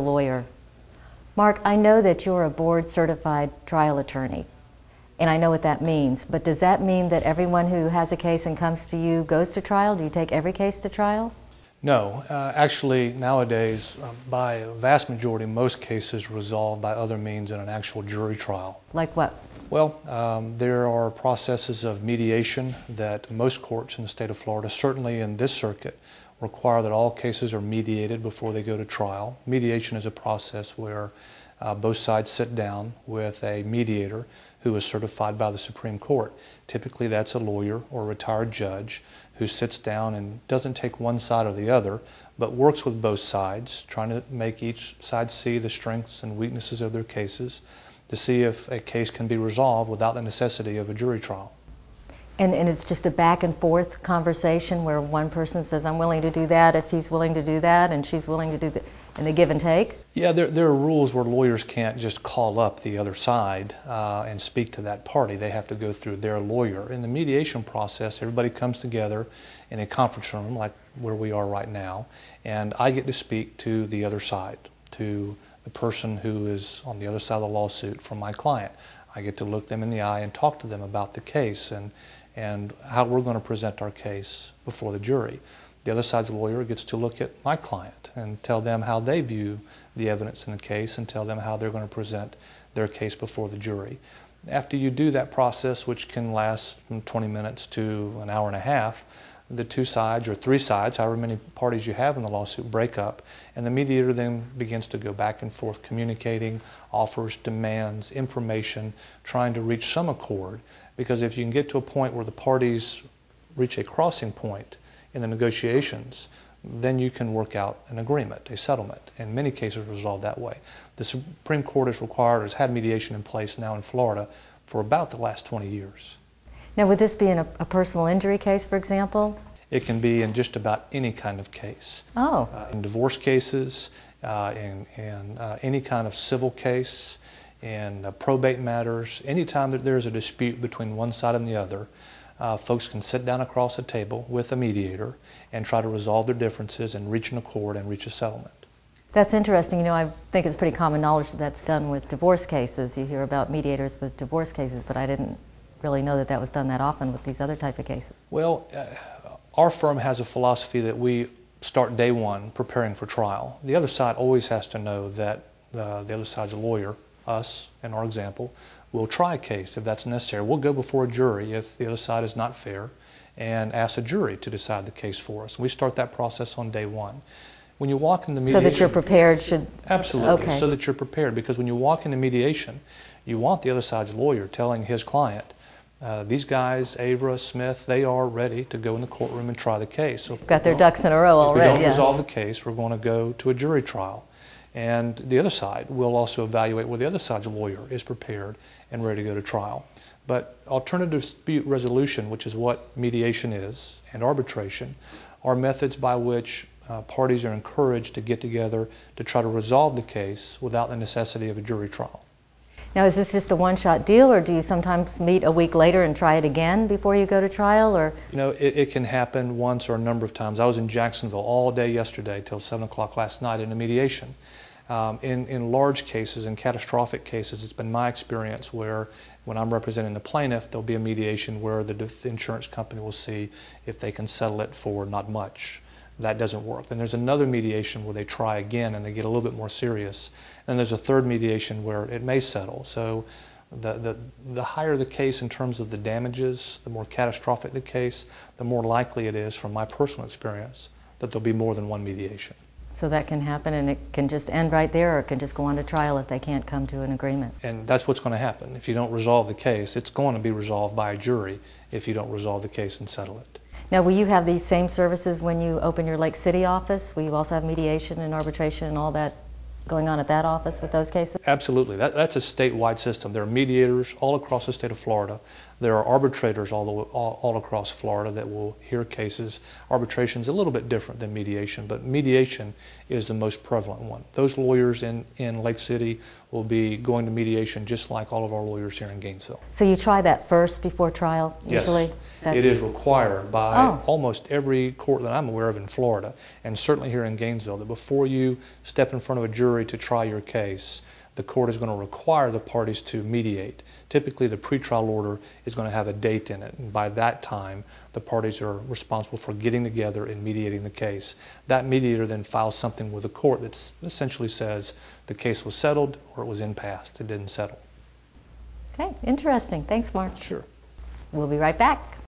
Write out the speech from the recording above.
lawyer. Mark, I know that you're a board-certified trial attorney, and I know what that means, but does that mean that everyone who has a case and comes to you goes to trial? Do you take every case to trial? No. Actually, nowadays, by a vast majority, most cases resolved by other means in an actual jury trial. Like what? Well, there are processes of mediation that most courts in the state of Florida, certainly in this circuit, require that all cases are mediated before they go to trial. Mediation is a process where both sides sit down with a mediator who is certified by the Supreme Court. Typically that's a lawyer or a retired judge who sits down and doesn't take one side or the other, but works with both sides, trying to make each side see the strengths and weaknesses of their cases to see if a case can be resolved without the necessity of a jury trial. And it's just a back and forth conversation where one person says, I'm willing to do that if he's willing to do that, and she's willing to do that, and they give and take? Yeah, there are rules where lawyers can't just call up the other side and speak to that party. They have to go through their lawyer. In the mediation process, everybody comes together in a conference room like where we are right now, and I get to speak to the other side, to the person who is on the other side of the lawsuit from my client. I get to look them in the eye and talk to them about the case and how we're going to present our case before the jury. The other side's lawyer gets to look at my client and tell them how they view the evidence in the case and tell them how they're going to present their case before the jury. After you do that process, which can last from 20 minutes to an hour and a half, the two sides or three sides, however many parties you have in the lawsuit, break up, and the mediator then begins to go back and forth communicating, offers, demands, information, trying to reach some accord. Because if you can get to a point where the parties reach a crossing point in the negotiations, then you can work out an agreement, a settlement. In many cases resolved that way. The Supreme Court has had mediation in place now in Florida for about the last 20 years. Now, would this be in a personal injury case, for example? It can be in just about any kind of case. Oh. In divorce cases, in any kind of civil case, in probate matters, anytime that there's a dispute between one side and the other, folks can sit down across a table with a mediator and try to resolve their differences and reach an accord and reach a settlement. That's interesting. You know, I think it's pretty common knowledge that that's done with divorce cases. You hear about mediators with divorce cases, but I didn't really know that that was done that often with these other type of cases. Well, our firm has a philosophy that we start day one preparing for trial. The other side always has to know that the other side's lawyer, us in our example, will try a case if that's necessary. We'll go before a jury if the other side is not fair and ask a jury to decide the case for us. We start that process on day one. When you walk into mediation... So that you're prepared should... Absolutely, okay. So that you're prepared, because when you walk into mediation, you want the other side's lawyer telling his client, these guys, Avera, Smith, they are ready to go in the courtroom and try the case. So got their ducks in a row already. If we don't resolve the case, we're going to go to a jury trial. And the other side will also evaluate whether the other side's lawyer is prepared and ready to go to trial. But alternative dispute resolution, which is what mediation is, and arbitration, are methods by which parties are encouraged to get together to try to resolve the case without the necessity of a jury trial. Now, is this just a one-shot deal, or do you sometimes meet a week later and try it again before you go to trial? Or you know, it can happen once or a number of times. I was in Jacksonville all day yesterday till 7 o'clock last night in a mediation. In large cases, in catastrophic cases, it's been my experience where when I'm representing the plaintiff, there'll be a mediation where the insurance company will see if they can settle it for not much. That doesn't work. Then there's another mediation where they try again and they get a little bit more serious. And there's a third mediation where it may settle. So the higher the case in terms of the damages, the more catastrophic the case, the more likely it is, from my personal experience, that there'll be more than one mediation. So that can happen, and it can just end right there, or it can just go on to trial if they can't come to an agreement. And that's what's going to happen. If you don't resolve the case, it's going to be resolved by a jury if you don't resolve the case and settle it. Now, will you have these same services when you open your Lake City office? Will you also have mediation and arbitration and all that going on at that office with those cases? Absolutely. That's a statewide system. There are mediators all across the state of Florida. There are arbitrators all across Florida that will hear cases. Arbitration is a little bit different than mediation, but mediation is the most prevalent one. Those lawyers in Lake City will be going to mediation just like all of our lawyers here in Gainesville. So you try that first before trial, usually? Yes. It is required by almost every court that I'm aware of in Florida, and certainly here in Gainesville, that before you step in front of a jury jury to try your case, the court is going to require the parties to mediate. Typically, the pretrial order is going to have a date in it, and by that time, the parties are responsible for getting together and mediating the case. That mediator then files something with the court that essentially says the case was settled or it was impasse. It didn't settle. Okay, interesting. Thanks, Mark. Sure. We'll be right back.